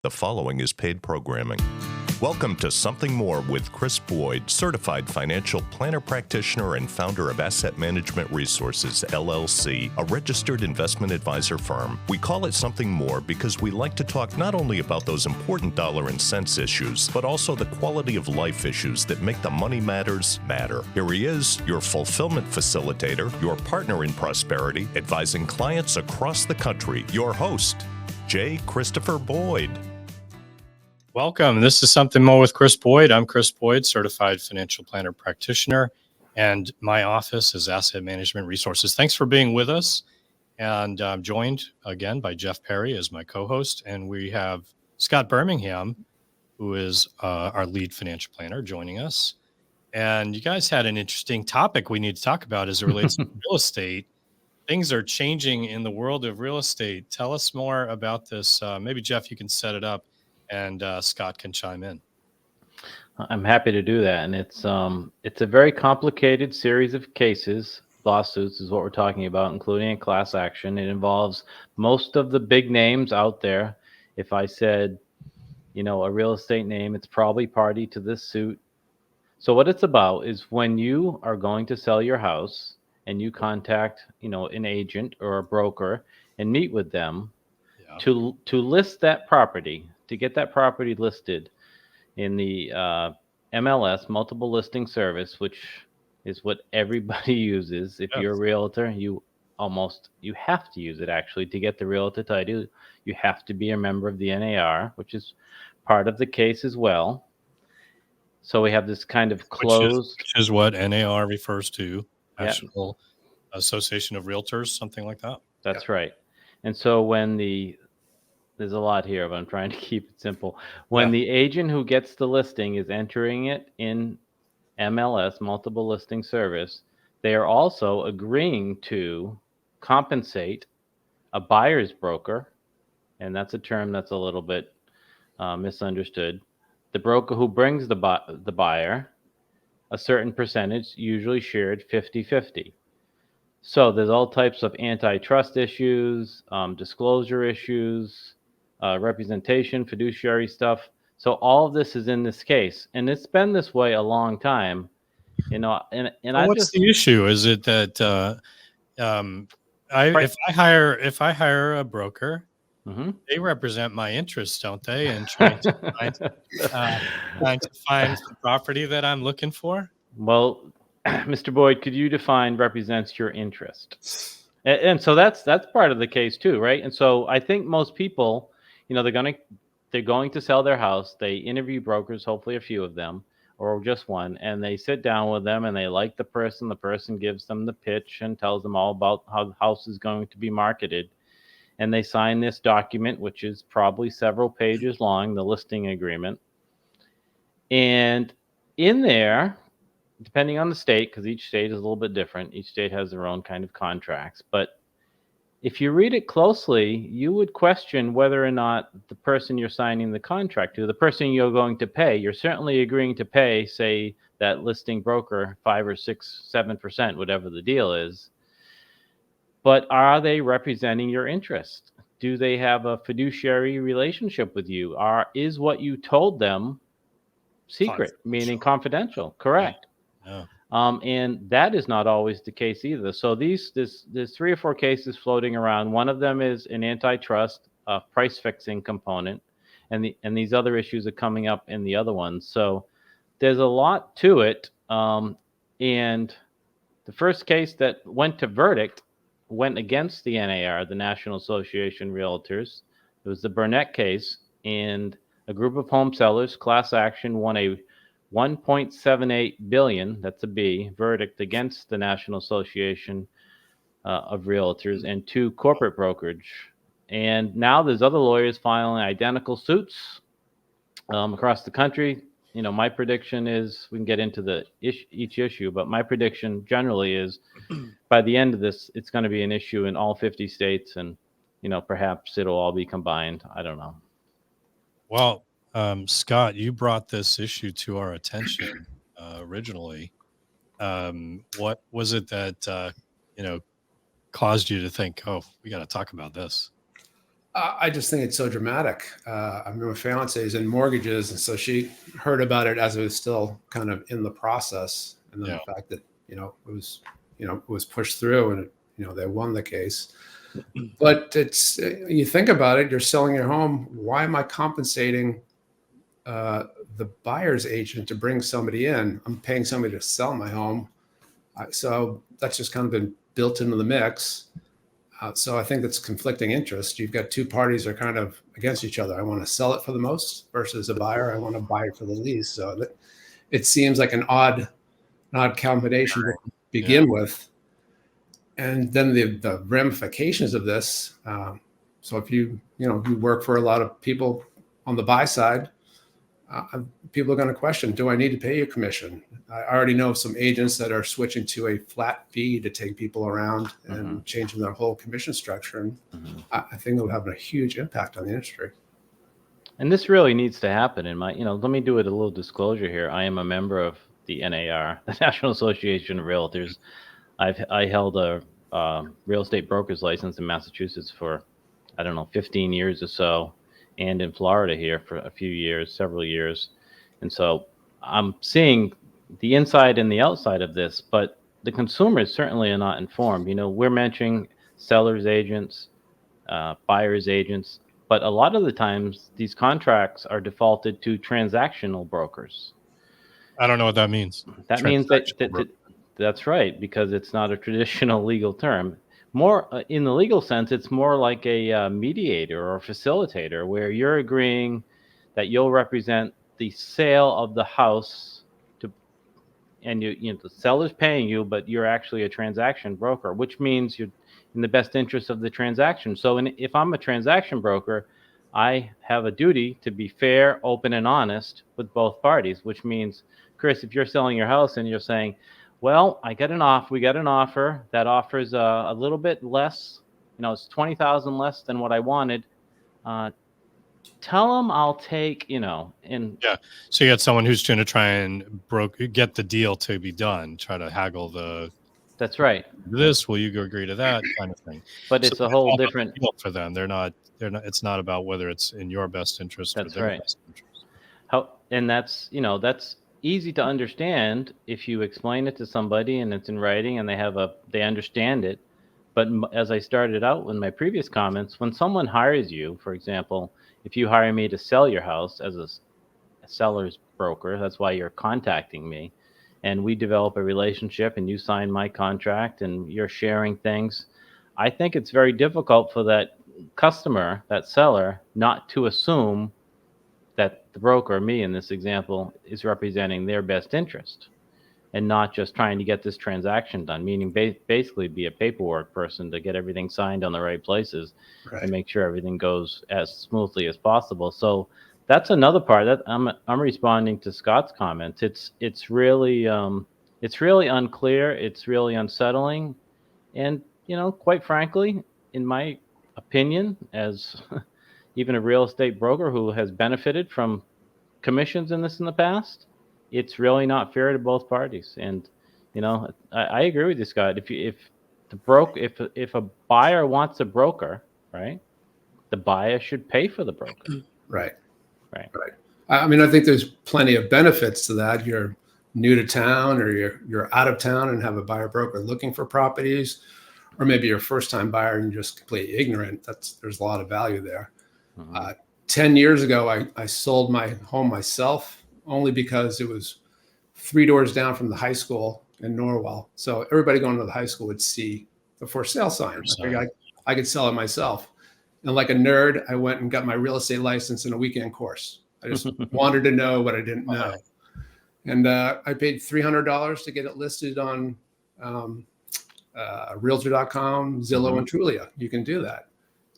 The following is paid programming. Welcome to Something More with Chris Boyd, certified financial planner practitioner and founder of Asset Management Resources, LLC, a registered investment advisor firm. We call it Something More because we like to talk not only about those important dollar and cents issues, but also the quality of life issues that make the money matters matter. Here he is, your fulfillment facilitator, your partner in prosperity, advising clients across the country, your host, J. Christopher Boyd. Welcome. This is Something More with Chris Boyd. I'm Chris Boyd, certified financial planner practitioner, and my office is Asset Management Resources. Thanks for being with us. And I'm joined again by Jeff Perry as my co-host, and we have Scott Birmingham, who is our lead financial planner, joining us. And you guys had an interesting topic we need to talk about as it relates to real estate. Things are changing in the world of real estate. Tell us more about this. Maybe, Jeff, you can set it up, and Scott can chime in. I'm happy to do that. And it's a very complicated series of cases. Lawsuits is what we're talking about, including a class action. It involves most of the big names out there. If I said, a real estate name, it's probably party to this suit. So what it's about is when you are going to sell your house and you contact, an agent or a broker and meet with them to list that property, to get that property listed in the MLS, multiple listing service, which is what everybody uses. If you're a realtor, you have to use it actually to get the realtor title. You have to be a member of the NAR, which is part of the case as well. So we have this kind of closed, which is what NAR refers to, National Association of Realtors, something like that. That's right. And so when there's a lot here, but I'm trying to keep it simple. When the agent who gets the listing is entering it in MLS, multiple listing service, they are also agreeing to compensate a buyer's broker, and that's a term that's a little bit misunderstood. The broker who brings the buyer a certain percentage, usually shared 50-50. So there's all types of antitrust issues, disclosure issues, representation, fiduciary stuff. So all of this is in this case, and it's been this way a long time. What's the issue? Is it that if I hire a broker, they represent my interests, don't they? And trying to find the property that I'm looking for. Well, Mr. Boyd, could you define represents your interest? And so that's part of the case too, right? And so I think most people, they're going to sell their house. They interview brokers, hopefully a few of them, or just one, and they sit down with them and they like the person. The person gives them the pitch and tells them all about how the house is going to be marketed. And they sign this document, which is probably several pages long, the listing agreement. And in there, depending on the state, because each state is a little bit different, each state has their own kind of contracts. But if you read it closely, you would question whether or not the person you're signing the contract to, the person you're going to pay, you're certainly agreeing to pay, say, that listing broker 5 or 6, 7%, whatever the deal is. But are they representing your interest? Do they have a fiduciary relationship with you? Is what you told them secret, meaning confidential? Correct. Yeah. And that is not always the case either. So there's 3 or 4 cases floating around. One of them is an antitrust price fixing component, and these other issues are coming up in the other ones. So there's a lot to it. And the first case that went to verdict went against the NAR, the National Association of Realtors. It was the Burnett case, and a group of home sellers, class action, won a $1.78 billion, that's a B, verdict against the National Association of Realtors and 2 corporate brokerage. And now there's other lawyers filing identical suits across the country. My prediction is, we can get into each issue, but my prediction generally is by the end of this, it's going to be an issue in all 50 states, and, perhaps it'll all be combined. I don't know. Well, Scott, you brought this issue to our attention originally. What was it that, caused you to think, we got to talk about this? I just think it's so dramatic. I mean, my fiance is in mortgages, and so she heard about it as it was still kind of in the process, and then Yeah. the fact that it was pushed through, and they won the case. But it's you think about it, you're selling your home. Why am I compensating the buyer's agent to bring somebody in? I'm paying somebody to sell my home, so that's just kind of been built into the mix. So I think that's conflicting interest. You've got two parties are kind of against each other. I want to sell it for the most versus a buyer. I want to buy it for the least. So it seems like an odd combination to begin with. And then the ramifications of this. So if you work for a lot of people on the buy side, people are going to question, do I need to pay you a commission? I already know some agents that are switching to a flat fee to take people around and changing their whole commission structure. And I think it will have a huge impact on the industry. And this really needs to happen let me do it a little disclosure here. I am a member of the NAR, the National Association of Realtors. I held a real estate broker's license in Massachusetts for, 15 years or so, and in Florida here for a few years, several years. And so I'm seeing the inside and the outside of this, but the consumers certainly are not informed. We're mentioning sellers agents, buyers agents, but a lot of the times these contracts are defaulted to transactional brokers. I don't know what that means. That means that's right, because it's not a traditional legal term. More in the legal sense, it's more like a mediator or facilitator, where you're agreeing that you'll represent the sale of the house and the seller's paying you, but you're actually a transaction broker, which means you're in the best interest of the transaction. So if I'm a transaction broker, I have a duty to be fair, open, and honest with both parties, which means, Chris, if you're selling your house and you're saying, well, we got an offer that offers a little bit less, it's 20,000 less than what I wanted. Tell them I'll take, and yeah. So you got someone who's going to try and get the deal to be done, try to haggle that's right. This, will you agree to that kind of thing? But it's a whole different deal for them. They're not, it's not about whether it's in your best interest or their best interest. That's easy to understand if you explain it to somebody and it's in writing and they understand it. But as I started out in my previous comments, when someone hires you, for example, if you hire me to sell your house as a seller's broker, that's why you're contacting me, and we develop a relationship and you sign my contract and you're sharing things, I think it's very difficult for that customer, that seller, not to assume that the broker, me in this example, is representing their best interest and not just trying to get this transaction done, meaning basically be a paperwork person to get everything signed on the right places and make sure everything goes as smoothly as possible. So that's another part that I'm responding to Scott's comments. It's really unclear. It's really unsettling. And, quite frankly, in my opinion, as even a real estate broker who has benefited from commissions in the past, it's really not fair to both parties. And I agree with you, Scott. If a buyer wants a broker, right, the buyer should pay for the broker. Right. I mean, I think there's plenty of benefits to that. You're new to town, or you're out of town and have a buyer broker looking for properties, or maybe you're a first time buyer and you're just completely ignorant. There's a lot of value there. 10 years ago, I sold my home myself, only because it was 3 doors down from the high school in Norwell. So everybody going to the high school would see the for sale sign. I figured I could sell it myself. And like a nerd, I went and got my real estate license in a weekend course. I just wanted to know what I didn't know. And I paid $300 to get it listed on Realtor.com, Zillow, and Trulia. You can do that.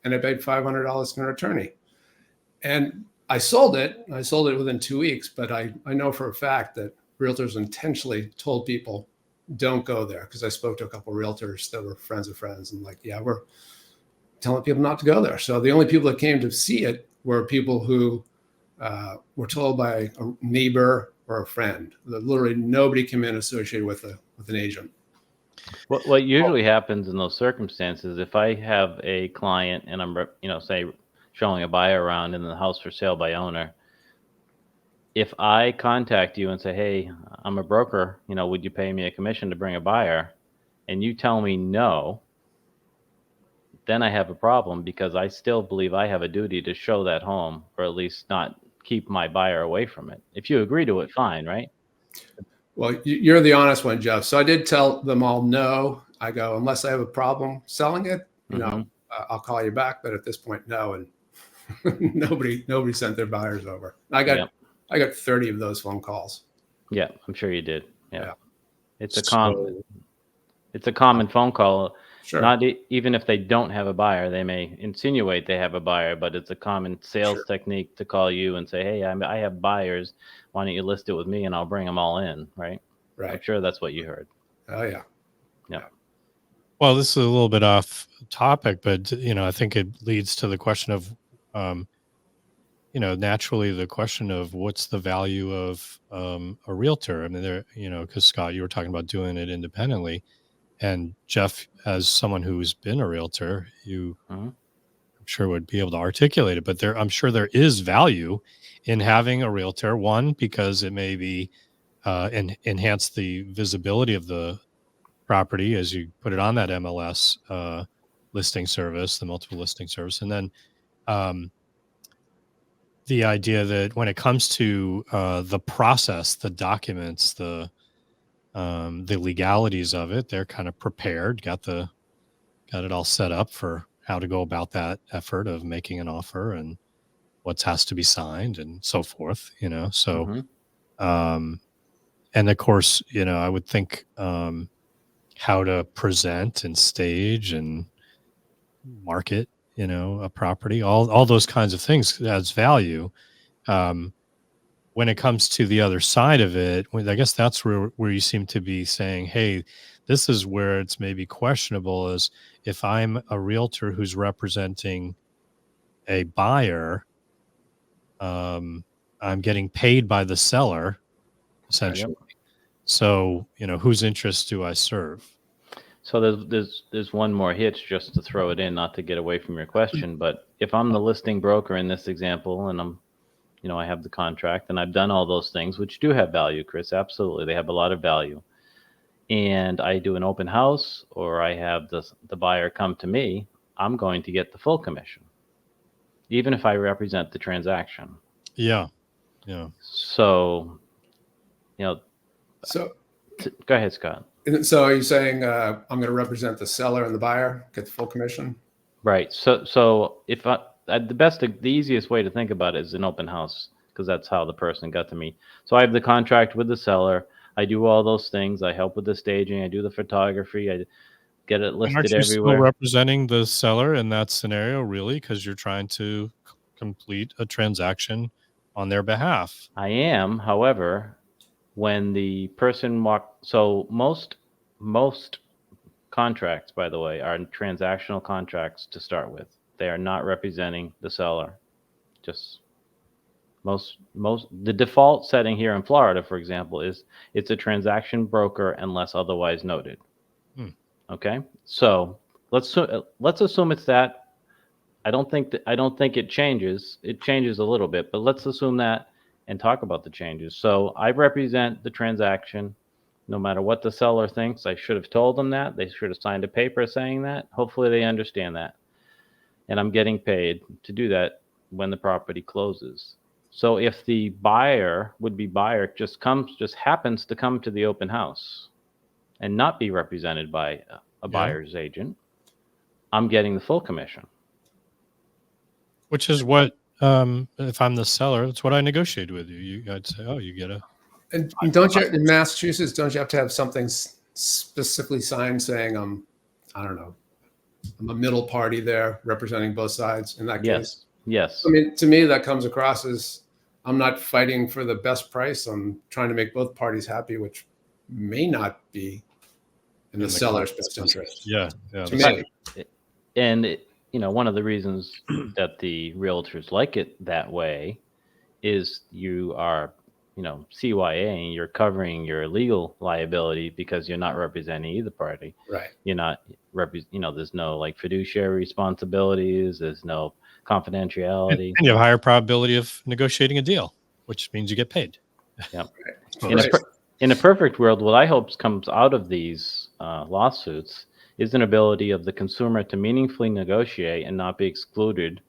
And I paid $500 for an attorney. And I sold it. I sold it within 2 weeks, but I know for a fact that realtors intentionally told people, don't go there, because I spoke to a couple of realtors that were friends of friends, and we're telling people not to go there. So the only people that came to see it were people who were told by a neighbor or a friend. Literally nobody came in associated with an agent. What usually happens in those circumstances, if I have a client and I'm, say showing a buyer around in the house for sale by owner, if I contact you and say, hey, I'm a broker, would you pay me a commission to bring a buyer? And you tell me no, then I have a problem because I still believe I have a duty to show that home, or at least not keep my buyer away from it. If you agree to it, fine, right? Well, you're the honest one, Jeff. So I did tell them all no. I go, unless I have a problem selling it, I'll call you back. But at this point, no. And nobody sent their buyers over. I got 30 of those phone calls. Yeah, I'm sure you did. Yeah. It's a So- common phone call. Sure. Not even if they don't have a buyer, they may insinuate they have a buyer, but it's a common sales technique to call you and say, hey, I have buyers. Why don't you list it with me and I'll bring them all in, right? Right. I'm sure that's what you heard. Oh, yeah. Yeah. Well, this is a little bit off topic, but I think it leads to the question of, naturally the question of what's the value of a realtor. I mean, there, because Scott, you were talking about doing it independently, and Jeff, as someone who's been a realtor, you I'm sure would be able to articulate it. But I'm sure there is value in having a realtor. One, because it may be enhance the visibility of the property as you put it on that MLS listing service, the multiple listing service. And then the idea that when it comes to the process, the documents, the legalities of it, they're kind of prepared, got it all set up for how to go about that effort of making an offer and what has to be signed and so forth, so and of course, I would think how to present and stage and market, a property, all those kinds of things adds value. When it comes to the other side of it, I guess that's where you seem to be saying, hey, this is where it's maybe questionable, is if I'm a realtor who's representing a buyer, I'm getting paid by the seller, essentially. So, whose interests do I serve? So there's one more hitch, just to throw it in, not to get away from your question, but if I'm the listing broker in this example and I'm, I have the contract and I've done all those things, which do have value, Chris, absolutely. They have a lot of value. And I do an open house, or I have the buyer come to me, I'm going to get the full commission, even if I represent the transaction. Yeah. So, So go ahead, Scott. So are you saying I'm going to represent the seller and the buyer, get the full commission? Right. So if the easiest way to think about it is an open house, because that's how the person got to me. So I have the contract with the seller. I do all those things. I help with the staging. I do the photography. I get it listed aren't you everywhere. Still representing the seller in that scenario, really, because you're trying to complete a transaction on their behalf. I am, however, when the person so most contracts, by the way, are transactional contracts to start with. They are not representing the seller. Just the default setting here in Florida, for example, is it's a transaction broker unless otherwise noted. Okay, so let's assume it's that. I don't think it changes. It changes a little bit, but let's assume that and talk about the changes. So I represent the transaction. No matter what the seller thinks, I should have told them that. They should have signed a paper saying that. Hopefully they understand that. And I'm getting paid to do that when the property closes. So if the would-be buyer just happens to come to the open house and not be represented by a buyer's agent, I'm getting the full commission. Which is what, if I'm the seller, that's what I negotiated with you. I'd say, oh, you get a... And don't you, in Massachusetts, don't you have to have something specifically signed saying, I don't know, I'm a middle party there representing both sides in that case? Yes. I mean, to me, that comes across as I'm not fighting for the best price. I'm trying to make both parties happy, which may not be in the seller's best interest. Yeah. To me. And one of the reasons that the realtors like it that way is you are, CYA, and you're covering your legal liability because you're not representing either party. Right. You're not there's no like fiduciary responsibilities. There's no confidentiality. And you have a higher probability of negotiating a deal, which means you get paid. Yeah. So In in a perfect world, what I hope comes out of these lawsuits is an ability of the consumer to meaningfully negotiate and not be excluded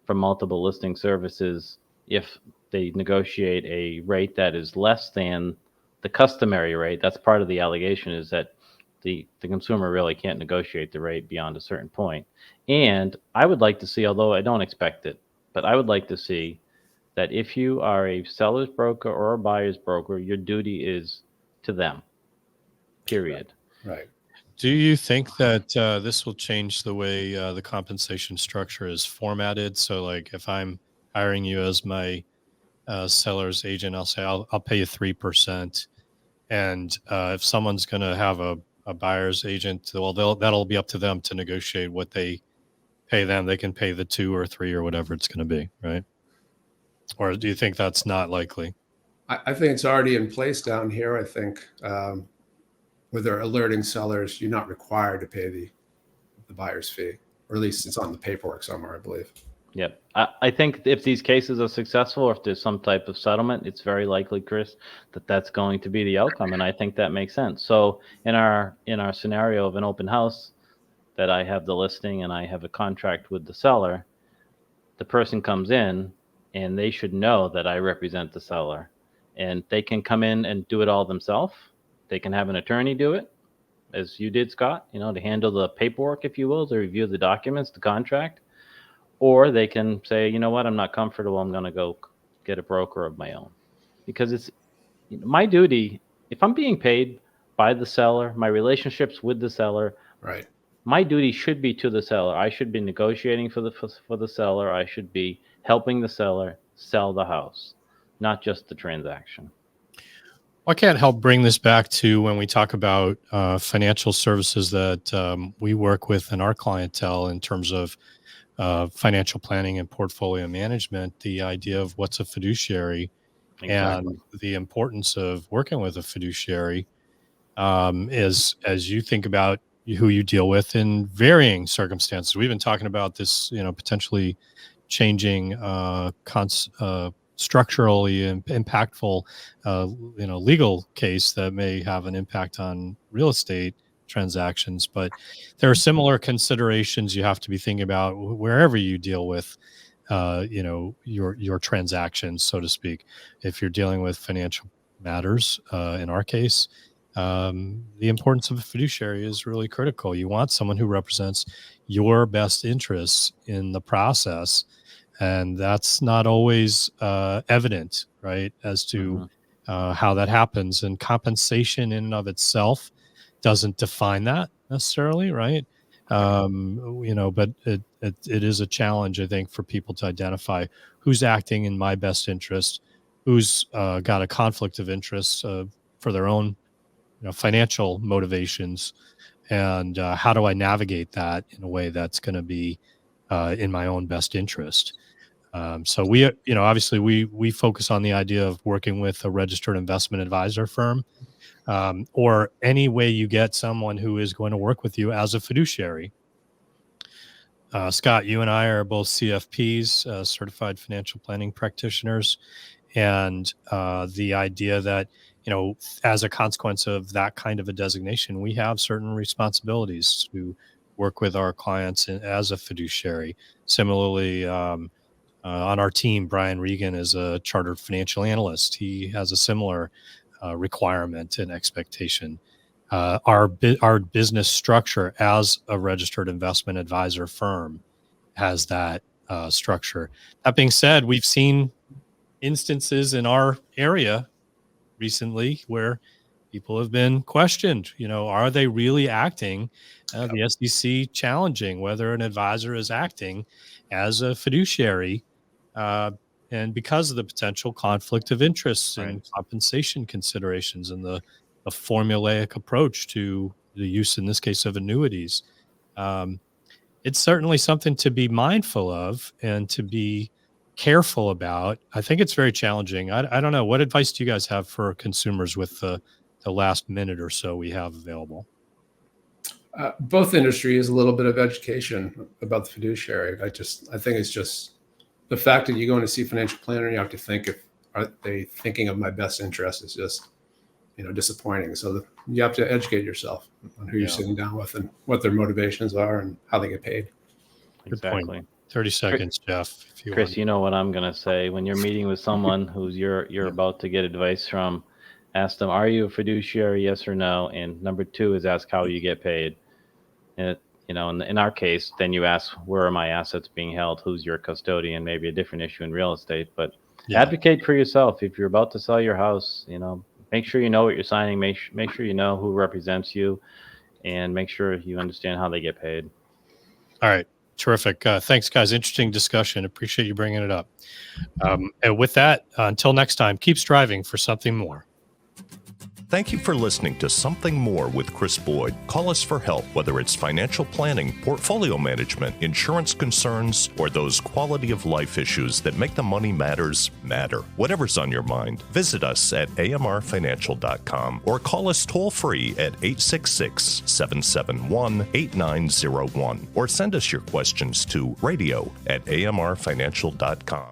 from multiple listing services if they negotiate a rate that is less than the customary rate. That's part of the allegation, is that the consumer really can't negotiate the rate beyond a certain point. And I would like to see, although I don't expect it, but I would like to see that if you are a seller's broker or a buyer's broker, your duty is to them, period. Right. do you think that this will change the way the compensation structure is formatted? So like if I'm hiring you as my seller's agent, I'll say I'll pay you 3%. And if someone's going to have a buyer's agent, well, that'll be up to them to negotiate what they pay them. They can pay the 2 or 3 or whatever it's going to be, right? Or do you think that's not likely? I think it's already in place down here. I think where they're alerting sellers, you're not required to pay the buyer's fee, or at least it's on the paperwork somewhere, I believe. Yep. I think if these cases are successful, or if there's some type of settlement, it's very likely, Chris, that that's going to be the outcome. And I think that makes sense. So in our scenario of an open house, that I have the listing and I have a contract with the seller, the person comes in and they should know that I represent the seller, and they can come in and do it all themselves. They can have an attorney do it, as you did, Scott, to handle the paperwork, if you will, to review the documents, the contract. Or they can say, you know what, I'm not comfortable. I'm going to go get a broker of my own. Because it's my duty, if I'm being paid by the seller, my relationships with the seller, Right. my duty should be to the seller. I should be negotiating for the seller. I should be helping the seller sell the house, not just the transaction. I can't help bring this back to when we talk about financial services that we work with in our clientele in terms of financial planning and portfolio management, the idea of what's a fiduciary. Exactly. And the importance of working with a fiduciary is, as you think about who you deal with in varying circumstances. We've been talking about this, potentially changing structurally impactful, legal case that may have an impact on real estate transactions. But there are similar considerations you have to be thinking about wherever you deal with, your transactions, so to speak. If you're dealing with financial matters, in our case, the importance of a fiduciary is really critical. You want someone who represents your best interests in the process. And that's not always evident, right, as to how that happens. And compensation in and of itself doesn't define that necessarily, right? But it is a challenge, I think, for people to identify who's acting in my best interest, who's got a conflict of interest for their own financial motivations, and how do I navigate that in a way that's going to be in my own best interest. So we, obviously we focus on the idea of working with a registered investment advisor firm, or any way you get someone who is going to work with you as a fiduciary. Scott, you and I are both CFPs, certified financial planning practitioners. And the idea that, as a consequence of that kind of a designation, we have certain responsibilities to work with our clients as a fiduciary. Similarly, on our team, Brian Regan is a chartered financial analyst. He has a similar requirement and expectation. Our business structure as a registered investment advisor firm has that structure. That being said, we've seen instances in our area recently where people have been questioned. Are they really acting? The SEC challenging whether an advisor is acting as a fiduciary, and because of the potential conflict of interests and compensation considerations and the formulaic approach to the use, in this case, of annuities. It's certainly something to be mindful of and to be careful about. I think it's very challenging. I don't know. What advice do you guys have for consumers with the last minute or so we have available? Both industries, a little bit of education about the fiduciary. I think it's just the fact that you go in to see a financial planner, you have to think, are they thinking of my best interest, is just, disappointing. So you have to educate yourself on who you're sitting down with and what their motivations are and how they get paid. Good Exactly. point. 30 seconds, Jeff. If you Chris, want. you know what I'm going to say. When you're meeting with someone who's you're about to get advice from, ask them, are you a fiduciary, yes or no? And number 2 is ask how you get paid. And, in our case, then you ask, where are my assets being held? Who's your custodian? Maybe a different issue in real estate, but advocate for yourself. If you're about to sell your house, make sure you know what you're signing. Make sure you know who represents you, and make sure you understand how they get paid. All right. Terrific. Thanks, guys. Interesting discussion. Appreciate you bringing it up. And with that, until next time, keep striving for something more. Thank you for listening to Something More with Chris Boyd. Call us for help, whether it's financial planning, portfolio management, insurance concerns, or those quality of life issues that make the money matters matter. Whatever's on your mind, visit us at amrfinancial.com or call us toll free at 866-771-8901 or send us your questions to radio@amrfinancial.com.